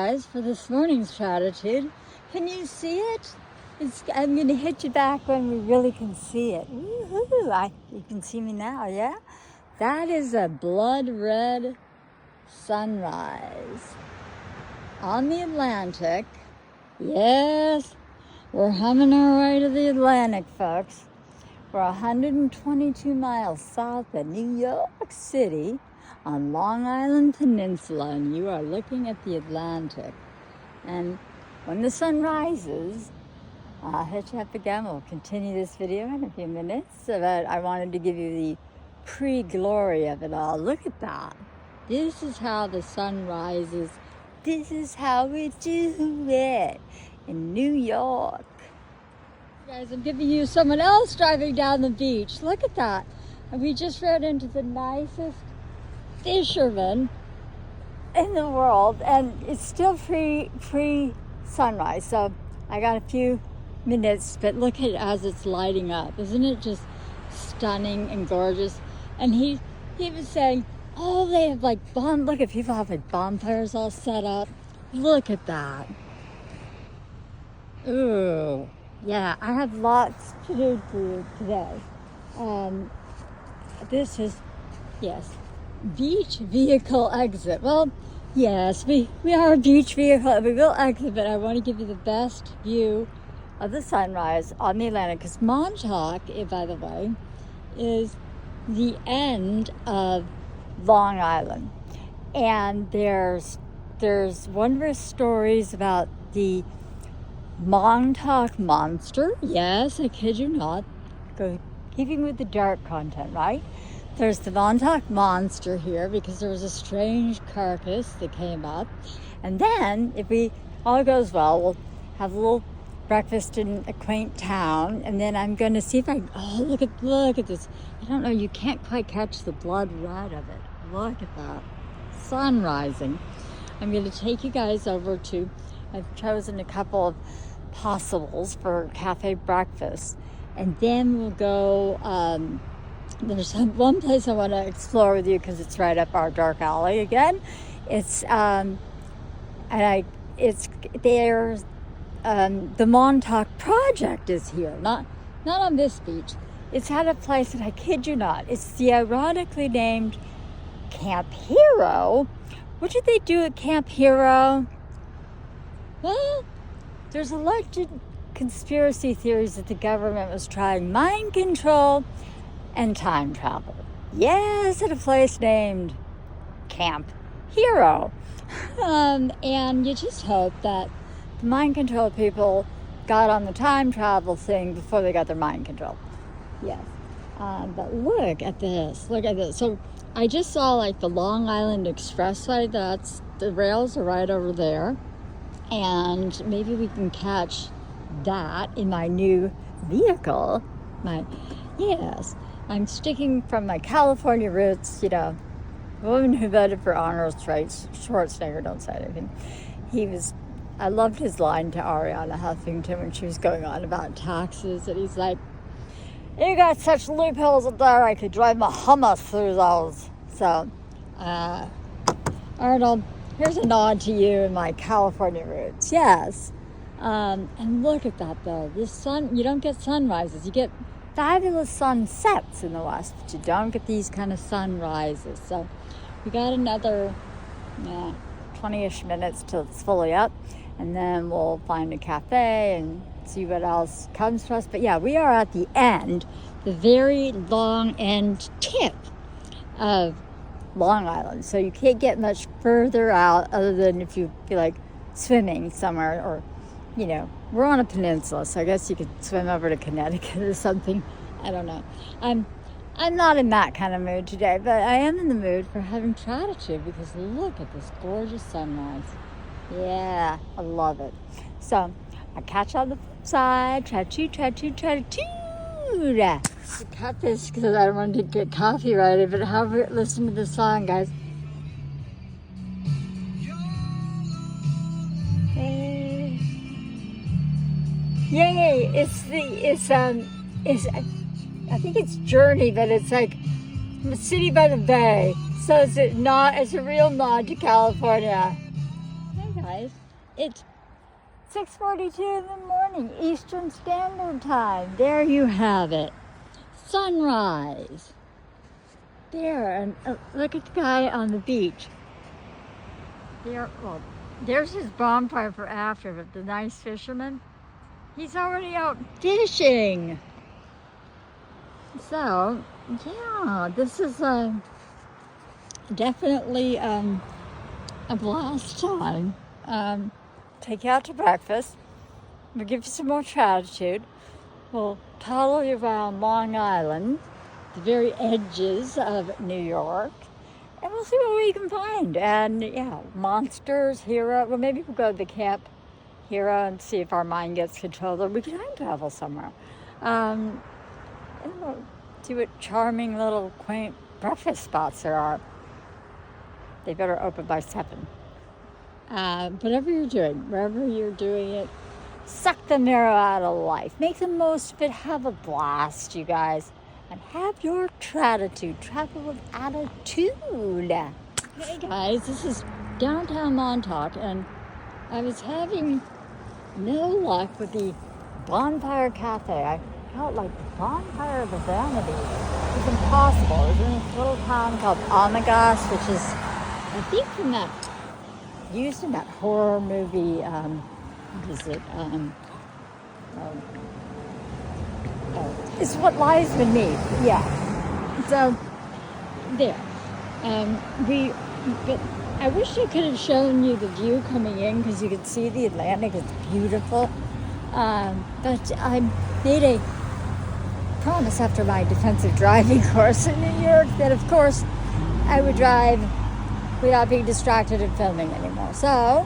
guys, for this morning's gratitude. Can you see it? I'm going to hit you back when we really can see it. Woohoo! You can see me now, yeah? That is a blood red sunrise on the Atlantic. Yes, we're humming our way to the Atlantic, folks. We're 122 miles south of New York City on Long Island Peninsula, and you are looking at the Atlantic. And when the sun rises, I'll hit you up again. We'll continue this video in a few minutes, but I wanted to give you the pre-glory of it all. Look at that. This is how the sun rises. This is how we do it in New York. Guys, I'm giving you someone else driving down the beach. Look at that. And we just ran into the nicest fisherman in the world, and it's still pre-sunrise, so I got a few minutes, but look at it as it's lighting up. Isn't it just stunning and gorgeous? And he was saying, oh, they have like look at people have like bonfires all set up. Look at that. Ooh, yeah, I have lots to do for you today. This is, yes, beach vehicle exit. Well, yes, we are a beach vehicle. We will exit, but I want to give you the best view of the sunrise on the Atlantic, because Montauk, by the way, is the end of Long Island, and there's wondrous stories about the Montauk Monster. Yes, I kid you not. Keeping with the dark content, right? There's the Montauk Monster here because there was a strange carcass that came up, and then if all goes well, we'll have a little breakfast in a quaint town, and then I'm going to see if look at this. I don't know, you can't quite catch the blood red of it. Look at that. Sun rising. I'm going to take you guys over to, I've chosen a couple of possibles for cafe breakfast, and then we'll go, there's one place I want to explore with you because it's right up our dark alley again. It's, the Montauk Project is here, not on this beach. It's at a place that I kid you not. It's the ironically named Camp Hero. What did they do at Camp Hero? Well, there's alleged conspiracy theories that the government was trying mind control and time travel. Yes, at a place named Camp Hero. And you just hope that the mind control people got on the time travel thing before they got their mind control. Yes. But look at this. Look at this. So I just saw like the Long Island Expressway. The rails are right over there. And maybe we can catch that in my new vehicle. Yes. I'm sticking from my California roots, the woman who voted for Arnold Schwarzenegger, don't say anything. I loved his line to Ariana Huffington when she was going on about taxes, and he's like, you got such loopholes up there, I could drive my Hummer through those. So, Arnold, here's a nod to you and my California roots. Yes. And look at that though. This sun, you don't get sunrises. You get fabulous sunsets in the West, but you don't get these kind of sunrises. So we got another 20-ish minutes till it's fully up, and then we'll find a cafe and see what else comes to us. But yeah, we are at the end, the very long end tip of Long Island. So you can't get much further out other than if you feel like swimming somewhere, or, we're on a peninsula, so I guess you could swim over to Connecticut or something. I don't know. I'm not in that kind of mood today, but I am in the mood for having gratitude because look at this gorgeous sunrise. Yeah, I love it. So I'll catch you on the side. Gratitude. To cut this because I don't want to get copyrighted, but however, listen to the song, guys. Hey. Yay! I think it's Journey, but it's like City by the Bay. So it's a real nod to California. Hey guys. It's 6:42 in the morning, Eastern Standard Time. There you have it. Sunrise. There, and look at the guy on the beach. There, well, there's his bonfire for after, but the nice fisherman, he's already out fishing. So, yeah, this is definitely a blast time. Take you out to breakfast. We'll give you some more gratitude. We'll toddle you around Long Island, the very edges of New York, and we'll see what we can find. And yeah, monsters, hero. Well, maybe we'll go to the Camp Hero and see if our mind gets controlled, or we can time travel somewhere. And we'll see what charming little quaint breakfast spots there are. They better open by 7. Whatever you're doing, wherever you're doing it, suck the marrow out of life. Make the most of it. Have a blast, you guys. And have your gratitude. Travel with attitude. Hey guys, this is downtown Montauk, and I was having no luck with the Bonfire Cafe. I felt like the Bonfire of the Vanity was impossible. It was in this little town called Omegas, which is, I think, from that, used in that horror movie, what is it? It's What Lies Beneath. Yeah. So, there. But I wish I could have shown you the view coming in, because you could see the Atlantic. It's beautiful. But I made a promise after my defensive driving course in New York that, of course, I would drive without being distracted and filming anymore. So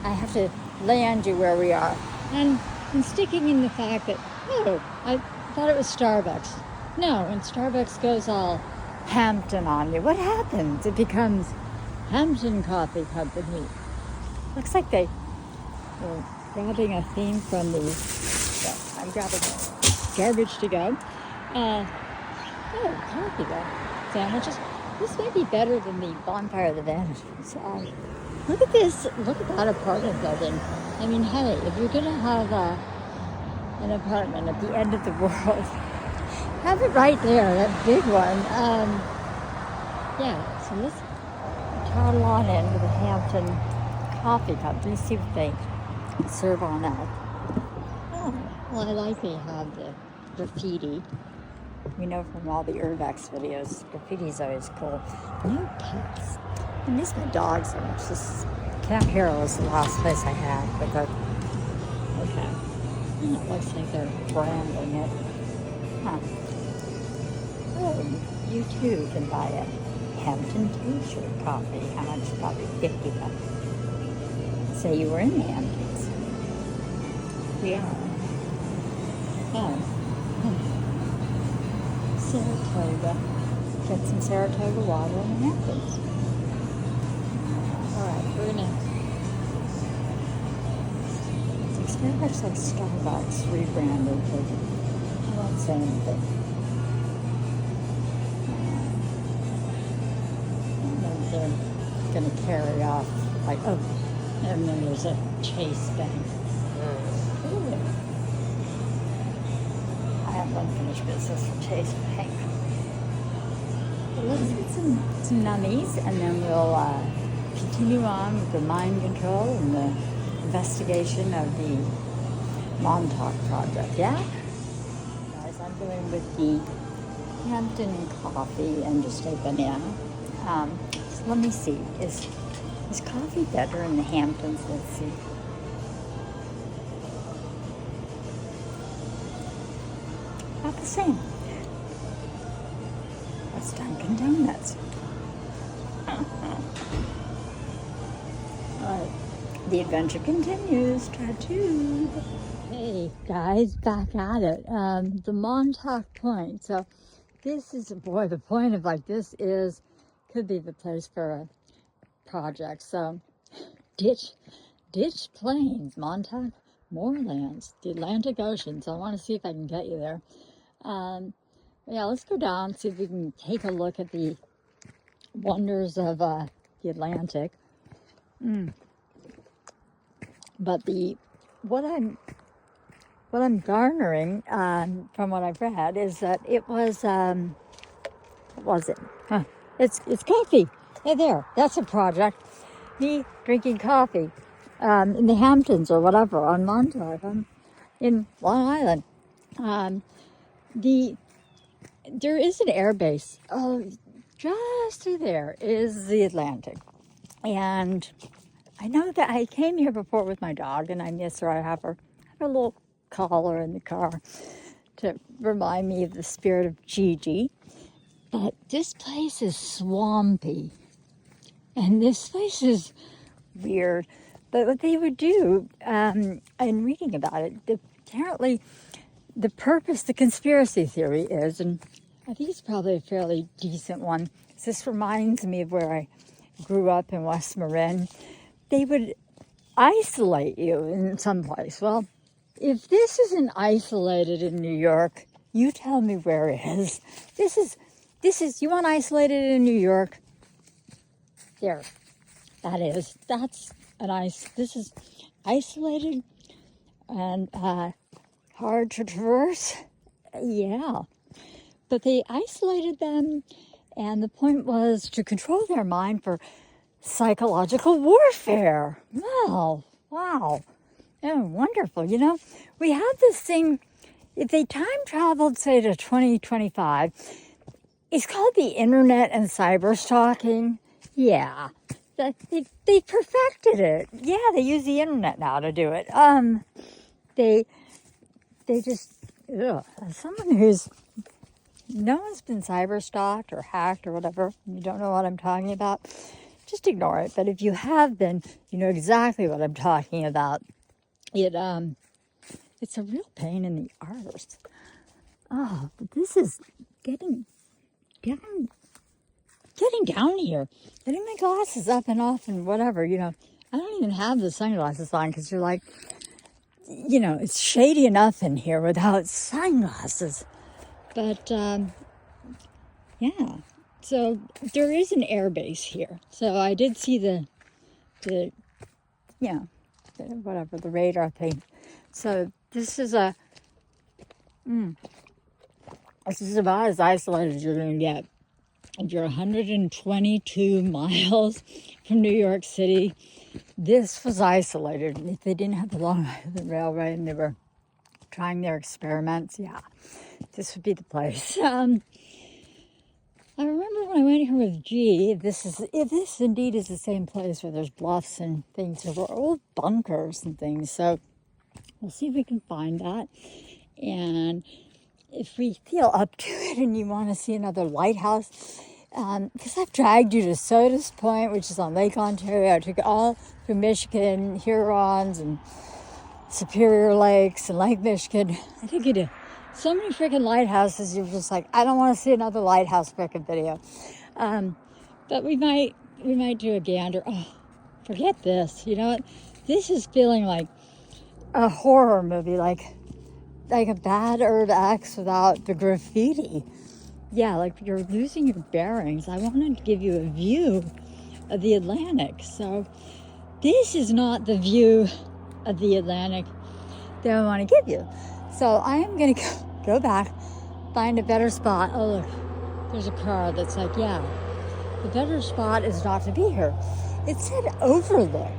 I have to land you where we are. And I'm sticking in the fact that, oh, I thought it was Starbucks. No, when Starbucks goes all Hampton on you, what happens? It becomes Hampton Coffee Company. Looks like they were grabbing a theme from the, so I'm grabbing garbage to go. Coffee though. Sandwiches. This might be better than the Bonfire of the Vanities. Look at this. Look at that apartment building. I mean, hey, if you're going to have an apartment at the end of the world, have it right there, that big one. Yeah, so let's toddle on in to the Hampton Coffee Company, see what they serve on out. Oh, well, I like they have the graffiti. We know from all the Urbex videos, graffiti's always cool. No pets. I miss my dogs so much. Camp Hero was the last place I had, but okay. And it looks like they're branding it. Huh. Oh, you too can buy a Hampton T-shirt coffee. How much? Probably $50. Say you were in the Hamptons. We are. Oh. Saratoga. Get some Saratoga water in the Hamptons. Alright, we're gonna... It's very much like Starbucks rebranded, but I won't say anything. And then they're gonna carry off, like, oh, and then there's a Chase Bank. Ooh. I have unfinished business for Chase Bank. But let's get some nummies, and then we'll continue on with the mind control and the investigation of the Montauk Project. Yeah? Guys, I'm going with the Hampton coffee and just a banana. So let me see. Is coffee better in the Hamptons? Let's see. About the same. That's Dunkin' Donuts. Alright, the adventure continues. Tattoo. Hey guys, back at it. The Montauk Point. So this is, boy, the point of like this is, could be the place for a project. So ditch planes, Montauk, moorlands, the Atlantic Ocean. So I want to see if I can get you there. Yeah, let's go down, see if we can take a look at the wonders of the Atlantic. But what I'm garnering from what I've read is that it was what was it? Huh. It's coffee. Hey there, that's a project. Me drinking coffee in the Hamptons or whatever on Montauk in Long Island. Um, there is an air base. Oh, just through there is the Atlantic, and I know that I came here before with my dog, and I miss her. I have a little collar in the car to remind me of the spirit of Gigi. But this place is swampy, and this place is weird. But what they would do, in reading about it, apparently the purpose, the conspiracy theory is, and I think it's probably a fairly decent one. This reminds me of where I grew up in West Marin. They would isolate you in some place. Well, if this isn't isolated in New York, you tell me where it is. This is, you want isolated in New York? There, that's this is isolated and hard to traverse. Yeah, but they isolated them, and the point was to control their mind for psychological warfare. Wow. Oh, wonderful. You know, we have this thing, if they time traveled, say, to 2025, it's called the internet and cyber stalking. Yeah, they perfected it. Yeah, they use the internet now to do it. They just, as someone who's, no one's been cyber stalked or hacked or whatever, you don't know what I'm talking about, just ignore it. But if you have been, you know exactly what I'm talking about. It's a real pain in the arse. Oh, but this is getting down here. Getting my glasses up and off and whatever, you know. I don't even have the sunglasses on because you're like, you know, it's shady enough in here without sunglasses. But, yeah. So there is an air base here. So I did see the whatever, the radar thing. So this is this is about as isolated as you're going to get. If you're 122 miles from New York City, this was isolated. If they didn't have the Long Island Railway and they were trying their experiments, yeah, this would be the place. I remember when I went here with G, if this indeed is the same place where there's bluffs and things, there were old bunkers and things. So we'll see if we can find that. And if we feel up to it and you want to see another lighthouse, because I've dragged you to Sodas Point, which is on Lake Ontario. I took it all through Michigan, Hurons, and Superior Lakes, and Lake Michigan. I took you to so many freaking lighthouses, you're just like, I don't want to see another lighthouse freaking video. But we might do a gander. Oh, forget this. You know what? This is feeling like a horror movie, like a bad Urb X without the graffiti. Yeah, like you're losing your bearings. I wanted to give you a view of the Atlantic. So this is not the view of the Atlantic that I want to give you. So I am going to go back, find a better spot. Oh, look, there's a car that's like, yeah, the better spot is not to be here. It said overlook.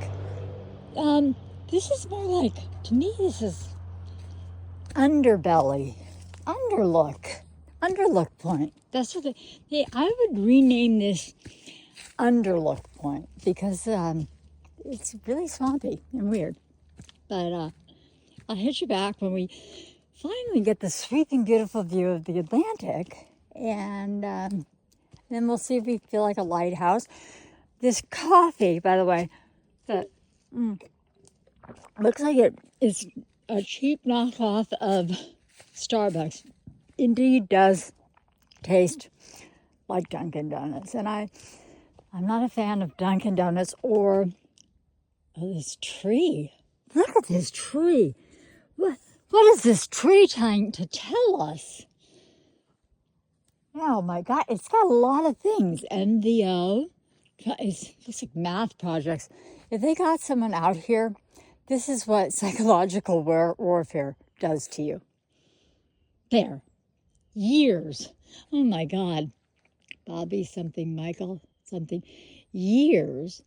This is more like, to me, this is underbelly, underlook point. That's what I would rename this underlook point because it's really swampy and weird. But I'll hit you back when we finally get the sweeping, beautiful view of the Atlantic, and then we'll see if we feel like a lighthouse. This coffee, by the way, that looks like it's a cheap knockoff of Starbucks. Indeed does taste like Dunkin' Donuts, and I'm not a fan of Dunkin' Donuts or this tree. Look at this tree. What is this tree trying to tell us? Oh my God, it's got a lot of things. NVO, it's like math projects. If they got someone out here This is what psychological warfare does to you. There. Years. Oh my God. Bobby something, Michael something. Years.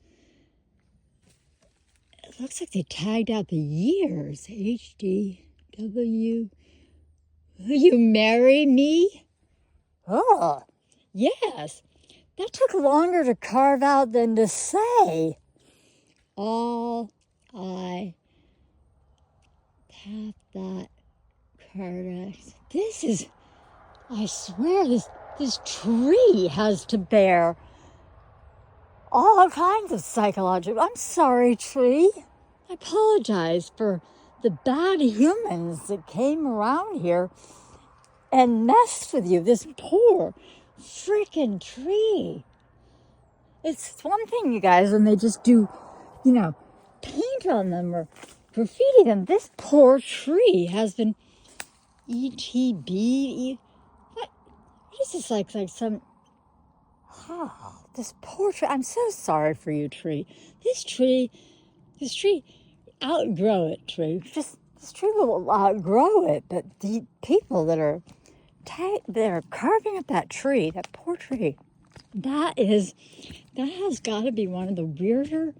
It looks like they tagged out the years. HDW. Will you marry me? Oh, yes. That took longer to carve out than to say. All I have that card. This is, I swear, this tree has to bear all kinds of psychological. I'm sorry, tree. I apologize for the bad humans that came around here and messed with you. This poor freaking tree. It's one thing, you guys, when they just do, paint on them or graffiti them. This poor tree has been ETB. What is this like some? Oh, this poor tree. I'm so sorry for you, tree. This tree, outgrow it, tree. This tree will outgrow it, but the people that are carving up that tree, that poor tree, that has got to be one of the weirder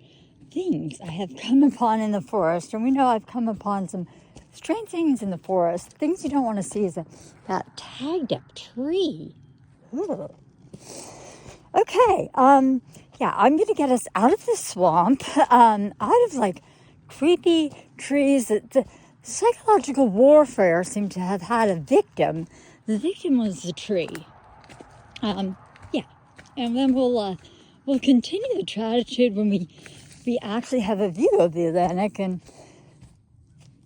things I have come upon in the forest. And we know I've come upon some strange things in the forest. Things you don't want to see is that tagged up tree. Ugh. Okay, yeah, I'm going to get us out of the swamp, out of like creepy trees. The psychological warfare seemed to have had a victim. The victim was the tree. Yeah, and then we'll continue the gratitude when we actually have a view of the Atlantic, and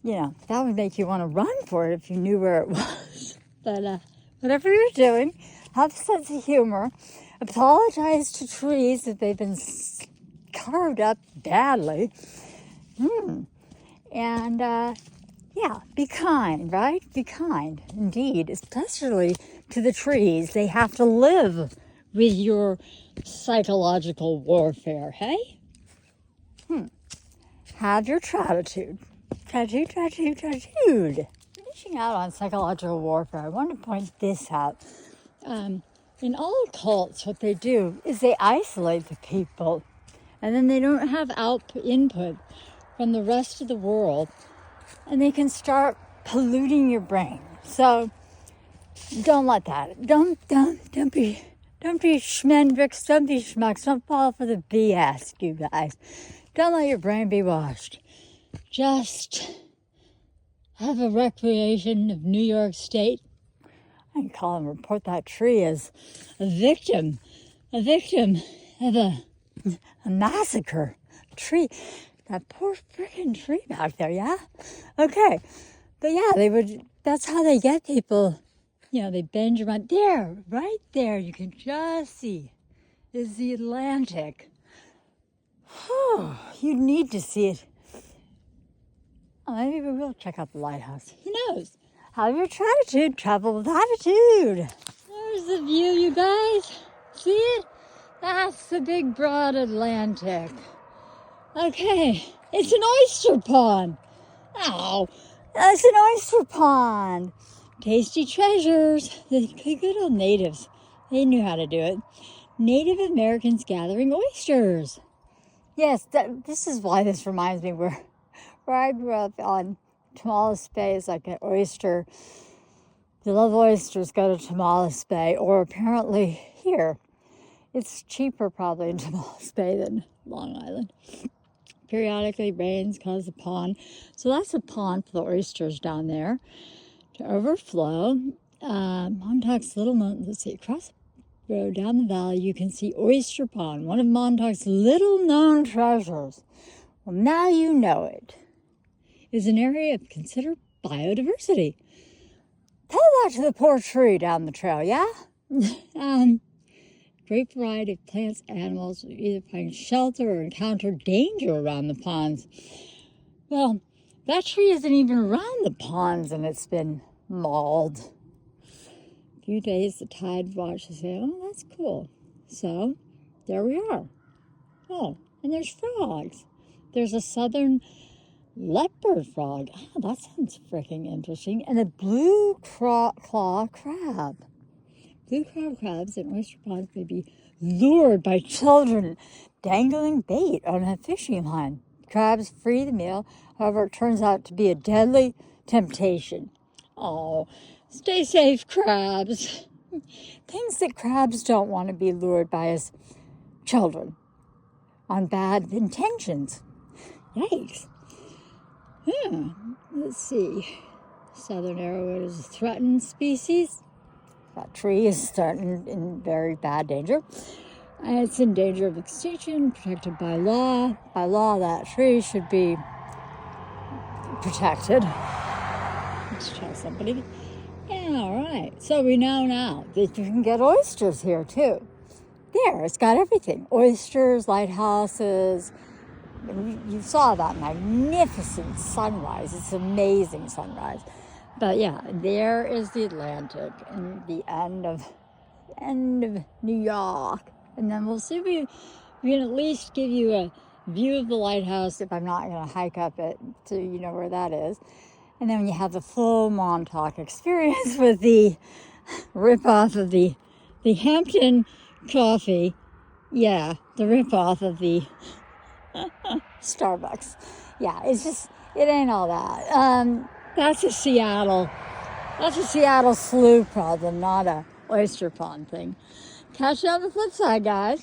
that would make you want to run for it if you knew where it was. But whatever you're doing, have a sense of humor. Apologize to trees if they've been carved up badly. And yeah, be kind, right? Be kind, indeed, especially to the trees. They have to live with your psychological warfare, hey? Have your gratitude. Gratitude. Finishing out on psychological warfare, I want to point this out. In all cults, what they do is they isolate the people, and then they don't have input from the rest of the world, and they can start polluting your brain. So don't let that. Don't be schmendricks. Don't be schmucks. Don't fall for the BS, you guys. Don't let your brain be washed. Just have a recreation of New York State. I can call and report that tree as a victim of a massacre. Tree, that poor freaking tree back there, yeah? Okay, but yeah, that's how they get people, they bend your mind. There, right there, you can just see, is the Atlantic. You need to see it. Oh, maybe we will check out the lighthouse. Who knows? Have your gratitude, travel with attitude. There's the view, you guys. See it? That's the big, broad Atlantic. Okay, it's an oyster pond. Oh, that's an oyster pond. Tasty treasures. The good old natives, they knew how to do it. Native Americans gathering oysters. Yes, this is why this reminds me where I grew up on Tomales Bay is like an oyster. If you love oysters, go to Tomales Bay, or apparently here. It's cheaper probably in Tomales Bay than Long Island. Periodically rains cause the pond. So that's a pond for the oysters down there to overflow. Montauk's little known, let's see, across the road down the valley, you can see Oyster Pond, one of Montauk's little known treasures. Well, now you know it. Is an area of considered biodiversity. Tell that to the poor tree down the trail, yeah? Great variety of plants, animals either find shelter or encounter danger around the ponds. Well, that tree isn't even around the ponds and it's been mauled. A few days the tide watches say, oh, that's cool. So, there we are. Oh, and there's frogs. There's a southern leopard frog. Oh, that sounds freaking interesting. And a blue claw crab. Blue claw crabs in oyster ponds may be lured by children dangling bait on a fishing line. Crabs free the meal, however, it turns out to be a deadly temptation. Oh, stay safe, crabs. Things that crabs don't want to be lured by is children on bad intentions. Yikes. Let's see. Southern arrowwood is a threatened species. That tree is in very bad danger. It's in danger of extinction, protected by law. By law, that tree should be protected. Let's try somebody. Yeah, all right. So we know now that you can get oysters here, too. There, it's got everything. Oysters, lighthouses. You saw that magnificent sunrise. It's an amazing sunrise. But yeah, there is the Atlantic and the end of New York. And then we'll see if we can at least give you a view of the lighthouse if I'm not going to hike up it so you know where that is. And then when you have the full Montauk experience with the rip-off of the Hampton coffee. Yeah, the rip-off of the Starbucks. Yeah, it ain't all that. That's a Seattle slough problem, not a oyster pond thing. Catch you on the flip side, guys.